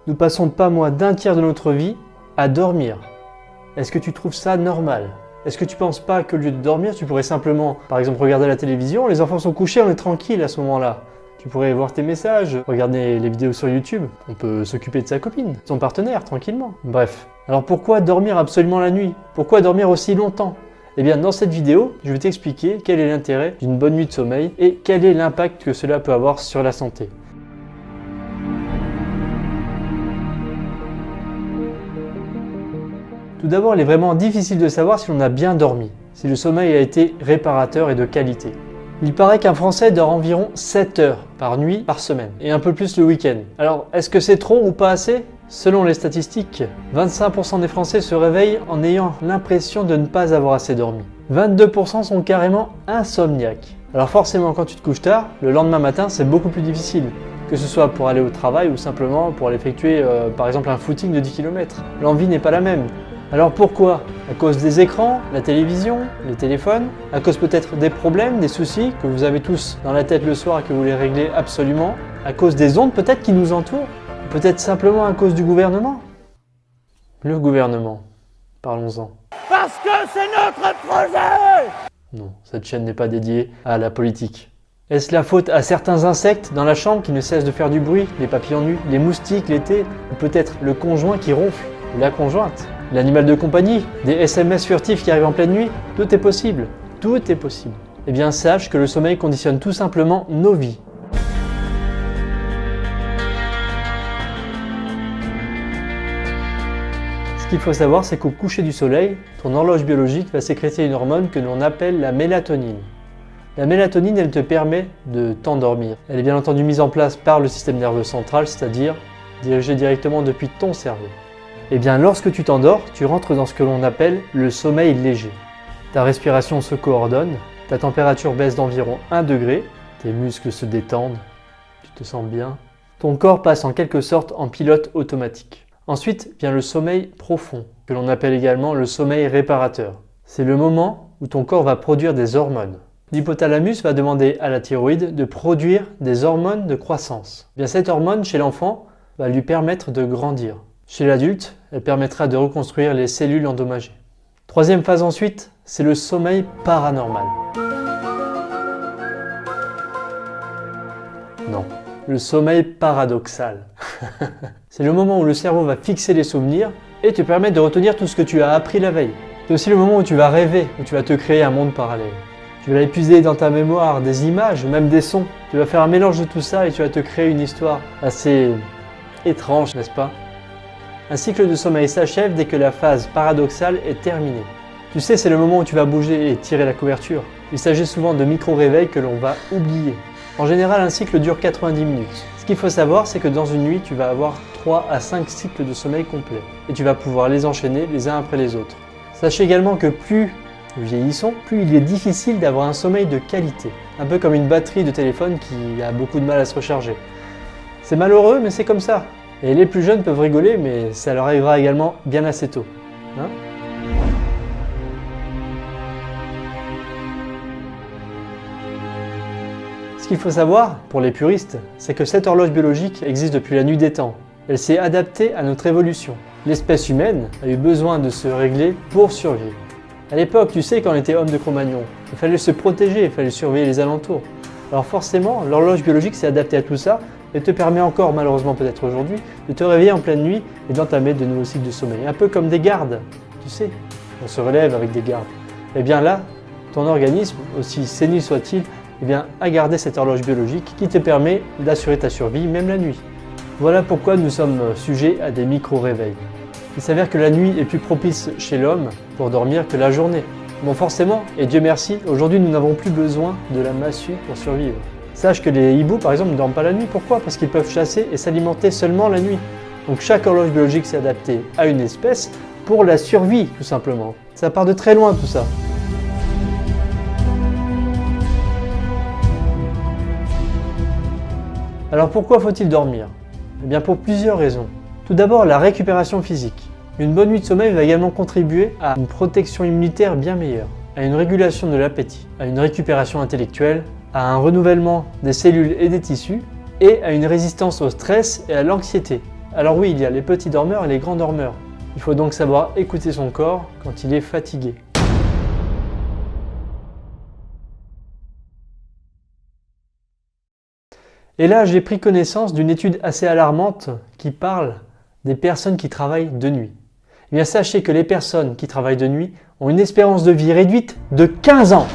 Nous passons pas moins d'un tiers de notre vie à dormir. Est-ce que tu trouves ça normal? Est-ce que tu penses pas qu'au lieu de dormir, tu pourrais simplement, par exemple, regarder la télévision? Les enfants sont couchés, on est tranquille à ce moment-là. Tu pourrais voir tes messages, regarder les vidéos sur YouTube. On peut s'occuper de sa copine, de son partenaire, tranquillement. Bref. Alors pourquoi dormir absolument la nuit? Pourquoi dormir aussi longtemps? Eh bien, dans cette vidéo, je vais t'expliquer quel est l'intérêt d'une bonne nuit de sommeil et quel est l'impact que cela peut avoir sur la santé. Tout d'abord, il est vraiment difficile de savoir si l'on a bien dormi, si le sommeil a été réparateur et de qualité. Il paraît qu'un Français dort environ 7 heures par nuit par semaine, et un peu plus le week-end. Alors, est-ce que c'est trop ou pas assez? Selon les statistiques, 25% des Français se réveillent en ayant l'impression de ne pas avoir assez dormi. 22% sont carrément insomniaques. Alors forcément, quand tu te couches tard, le lendemain matin, c'est beaucoup plus difficile. Que ce soit pour aller au travail ou simplement pour aller effectuer par exemple un footing de 10 km. L'envie n'est pas la même. Alors pourquoi? À cause des écrans, la télévision, les téléphones, à cause peut-être des problèmes, des soucis que vous avez tous dans la tête le soir et que vous voulez régler absolument, à cause des ondes peut-être qui nous entourent, peut-être simplement à cause du gouvernement. Le gouvernement, parlons-en. Parce que c'est notre projet! Non, cette chaîne n'est pas dédiée à la politique. Est-ce la faute à certains insectes dans la chambre qui ne cessent de faire du bruit, les papillons nus, les moustiques l'été, ou peut-être le conjoint qui ronfle, ou la conjointe? L'animal de compagnie, des SMS furtifs qui arrivent en pleine nuit, tout est possible. Tout est possible. Eh bien, sache que le sommeil conditionne tout simplement nos vies. Ce qu'il faut savoir, c'est qu'au coucher du soleil, ton horloge biologique va sécréter une hormone que l'on appelle la mélatonine. La mélatonine, elle te permet de t'endormir. Elle est bien entendu mise en place par le système nerveux central, c'est-à-dire dirigée directement depuis ton cerveau. Eh bien, lorsque tu t'endors, tu rentres dans ce que l'on appelle le sommeil léger. Ta respiration se coordonne, ta température baisse d'environ 1 degré, tes muscles se détendent, tu te sens bien. Ton corps passe en quelque sorte en pilote automatique. Ensuite vient le sommeil profond, que l'on appelle également le sommeil réparateur. C'est le moment où ton corps va produire des hormones. L'hypothalamus va demander à la thyroïde de produire des hormones de croissance. Eh bien, cette hormone, chez l'enfant, va lui permettre de grandir. Chez l'adulte, elle permettra de reconstruire les cellules endommagées. Troisième phase ensuite, c'est le sommeil paranormal. Non, le sommeil paradoxal. C'est le moment où le cerveau va fixer les souvenirs et te permettre de retenir tout ce que tu as appris la veille. C'est aussi le moment où tu vas rêver, où tu vas te créer un monde parallèle. Tu vas épuiser dans ta mémoire des images, même des sons. Tu vas faire un mélange de tout ça et tu vas te créer une histoire assez étrange, n'est-ce pas? Un cycle de sommeil s'achève dès que la phase paradoxale est terminée. Tu sais, c'est le moment où tu vas bouger et tirer la couverture. Il s'agit souvent de micro-réveils que l'on va oublier. En général, un cycle dure 90 minutes. Ce qu'il faut savoir, c'est que dans une nuit, tu vas avoir 3 à 5 cycles de sommeil complets. Et tu vas pouvoir les enchaîner les uns après les autres. Sachez également que plus nous vieillissons, plus il est difficile d'avoir un sommeil de qualité. Un peu comme une batterie de téléphone qui a beaucoup de mal à se recharger. C'est malheureux, mais c'est comme ça. Et les plus jeunes peuvent rigoler, mais ça leur arrivera également bien assez tôt. Hein? Ce qu'il faut savoir, pour les puristes, c'est que cette horloge biologique existe depuis la nuit des temps. Elle s'est adaptée à notre évolution. L'espèce humaine a eu besoin de se régler pour survivre. À l'époque, tu sais, quand on était homme de Cro-Magnon, il fallait se protéger, il fallait surveiller les alentours. Alors forcément, l'horloge biologique s'est adaptée à tout ça, et te permet encore, malheureusement peut-être aujourd'hui, de te réveiller en pleine nuit et d'entamer de nouveaux cycles de sommeil. Un peu comme des gardes, tu sais, on se relève avec des gardes. Et bien là, ton organisme, aussi sénile soit-il, a gardé cette horloge biologique qui te permet d'assurer ta survie, même la nuit. Voilà pourquoi nous sommes sujets à des micro-réveils. Il s'avère que la nuit est plus propice chez l'homme pour dormir que la journée. Bon forcément, et Dieu merci, aujourd'hui nous n'avons plus besoin de la massue pour survivre. Sache que les hiboux, par exemple, ne dorment pas la nuit. Pourquoi? Parce qu'ils peuvent chasser et s'alimenter seulement la nuit. Donc chaque horloge biologique s'est adaptée à une espèce pour la survie, tout simplement. Ça part de très loin, tout ça. Alors pourquoi faut-il dormir? Eh bien pour plusieurs raisons. Tout d'abord, la récupération physique. Une bonne nuit de sommeil va également contribuer à une protection immunitaire bien meilleure, à une régulation de l'appétit, à une récupération intellectuelle, à un renouvellement des cellules et des tissus, et à une résistance au stress et à l'anxiété. Alors oui, il y a les petits dormeurs et les grands dormeurs. Il faut donc savoir écouter son corps quand il est fatigué. Et là, j'ai pris connaissance d'une étude assez alarmante qui parle des personnes qui travaillent de nuit. Eh bien, sachez que les personnes qui travaillent de nuit ont une espérance de vie réduite de 15 ans.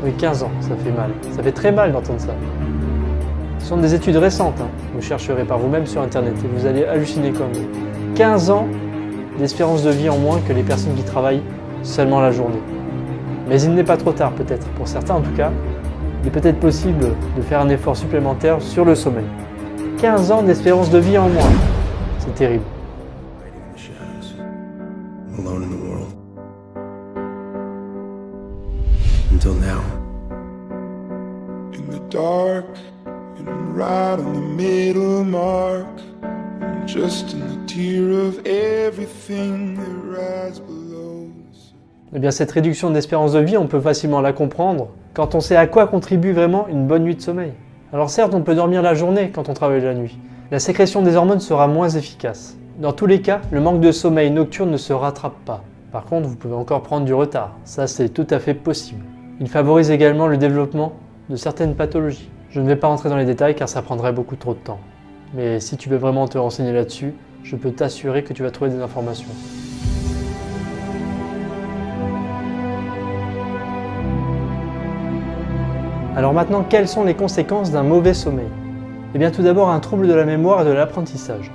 Oui, 15 ans, ça fait mal. Ça fait très mal d'entendre ça. Ce sont des études récentes, hein. Vous chercherez par vous-même sur internet et vous allez halluciner comme moi. 15 ans d'espérance de vie en moins que les personnes qui travaillent seulement la journée. Mais il n'est pas trop tard peut-être, pour certains en tout cas. Il est peut-être possible de faire un effort supplémentaire sur le sommeil. 15 ans d'espérance de vie en moins. C'est terrible. Alone in the world. Until now. In the dark, and right on the middle mark, and just in the tear of everything that rides below. Eh bien, cette réduction d'espérance de vie, on peut facilement la comprendre quand on sait à quoi contribue vraiment une bonne nuit de sommeil. Alors certes, on peut dormir la journée quand on travaille la nuit. La sécrétion des hormones sera moins efficace. Dans tous les cas, le manque de sommeil nocturne ne se rattrape pas. Par contre, vous pouvez encore prendre du retard. Ça, c'est tout à fait possible. Il favorise également le développement de certaines pathologies. Je ne vais pas rentrer dans les détails car ça prendrait beaucoup trop de temps. Mais si tu veux vraiment te renseigner là-dessus, je peux t'assurer que tu vas trouver des informations. Alors maintenant, quelles sont les conséquences d'un mauvais sommeil? Eh bien tout d'abord, un trouble de la mémoire et de l'apprentissage.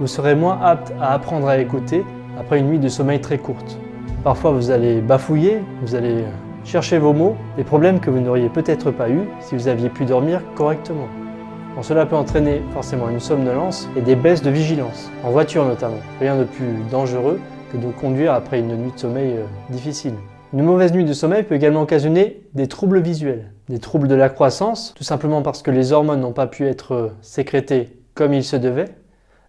Vous serez moins apte à apprendre à écouter après une nuit de sommeil très courte. Parfois vous allez bafouiller, vous allez chercher vos mots, des problèmes que vous n'auriez peut-être pas eu si vous aviez pu dormir correctement. Bon, cela peut entraîner forcément une somnolence et des baisses de vigilance, en voiture notamment. Rien de plus dangereux que de conduire après une nuit de sommeil difficile. Une mauvaise nuit de sommeil peut également occasionner des troubles visuels, des troubles de la croissance, tout simplement parce que les hormones n'ont pas pu être sécrétées comme il se devait.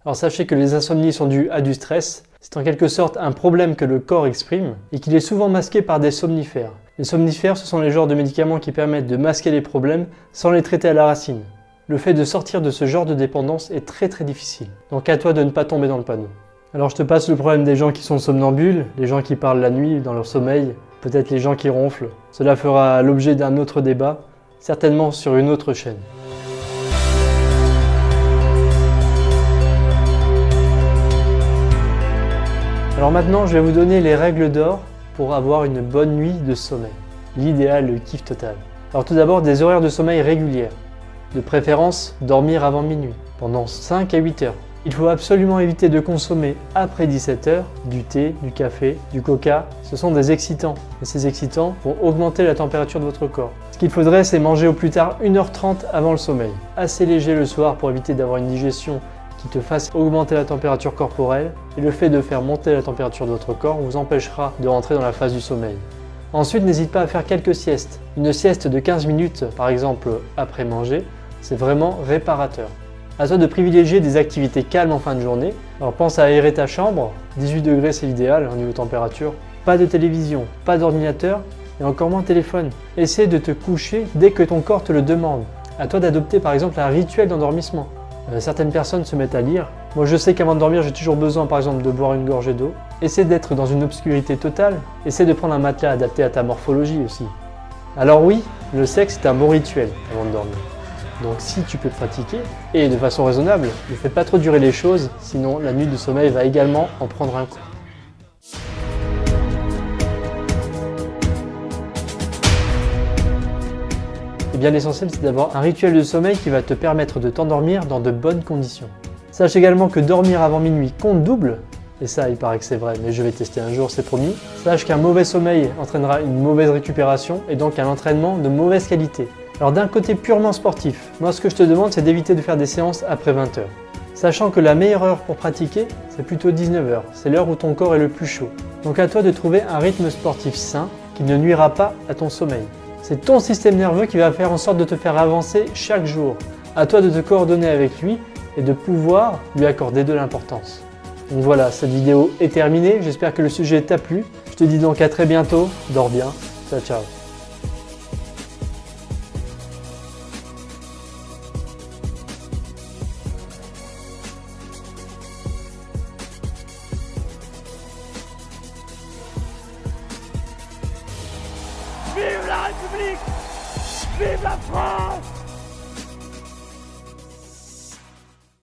Alors sachez que les insomnies sont dues à du stress, c'est en quelque sorte un problème que le corps exprime et qu'il est souvent masqué par des somnifères. Les somnifères, ce sont les genres de médicaments qui permettent de masquer les problèmes sans les traiter à la racine. Le fait de sortir de ce genre de dépendance est très difficile, donc à toi de ne pas tomber dans le panneau. Alors je te passe le problème des gens qui sont somnambules, les gens qui parlent la nuit dans leur sommeil, peut-être les gens qui ronflent. Cela fera l'objet d'un autre débat, certainement sur une autre chaîne. Alors maintenant, je vais vous donner les règles d'or pour avoir une bonne nuit de sommeil. L'idéal, le kiff total. Alors tout d'abord, des horaires de sommeil régulières. De préférence, dormir avant minuit, pendant 5 à 8 heures. Il faut absolument éviter de consommer après 17 heures du thé, du café, du coca. Ce sont des excitants et ces excitants vont augmenter la température de votre corps. Ce qu'il faudrait, c'est manger au plus tard 1h30 avant le sommeil. Assez léger le soir pour éviter d'avoir une digestion qui te fasse augmenter la température corporelle et le fait de faire monter la température de votre corps vous empêchera de rentrer dans la phase du sommeil. Ensuite, n'hésite pas à faire quelques siestes. Une sieste de 15 minutes, par exemple après manger, c'est vraiment réparateur. À toi de privilégier des activités calmes en fin de journée. Alors pense à aérer ta chambre, 18 degrés c'est l'idéal au niveau température. Pas de télévision, pas d'ordinateur et encore moins de téléphone. Essaie de te coucher dès que ton corps te le demande. À toi d'adopter par exemple un rituel d'endormissement. Certaines personnes se mettent à lire. Moi je sais qu'avant de dormir j'ai toujours besoin par exemple de boire une gorgée d'eau. Essaie d'être dans une obscurité totale. Essaie de prendre un matelas adapté à ta morphologie aussi. Alors oui, le sexe est un bon rituel avant de dormir. Donc si tu peux pratiquer, et de façon raisonnable, ne fais pas trop durer les choses, sinon la nuit de sommeil va également en prendre un coup. Et bien l'essentiel c'est d'avoir un rituel de sommeil qui va te permettre de t'endormir dans de bonnes conditions. Sache également que dormir avant minuit compte double, et ça il paraît que c'est vrai, mais je vais tester un jour, c'est promis. Sache qu'un mauvais sommeil entraînera une mauvaise récupération et donc un entraînement de mauvaise qualité. Alors d'un côté purement sportif, moi ce que je te demande c'est d'éviter de faire des séances après 20 h. Sachant que la meilleure heure pour pratiquer, c'est plutôt 19 h, c'est l'heure où ton corps est le plus chaud. Donc à toi de trouver un rythme sportif sain qui ne nuira pas à ton sommeil. C'est ton système nerveux qui va faire en sorte de te faire avancer chaque jour. À toi de te coordonner avec lui et de pouvoir lui accorder de l'importance. Donc voilà, cette vidéo est terminée, j'espère que le sujet t'a plu. Je te dis donc à très bientôt, dors bien, ciao ciao. République! Vive la France!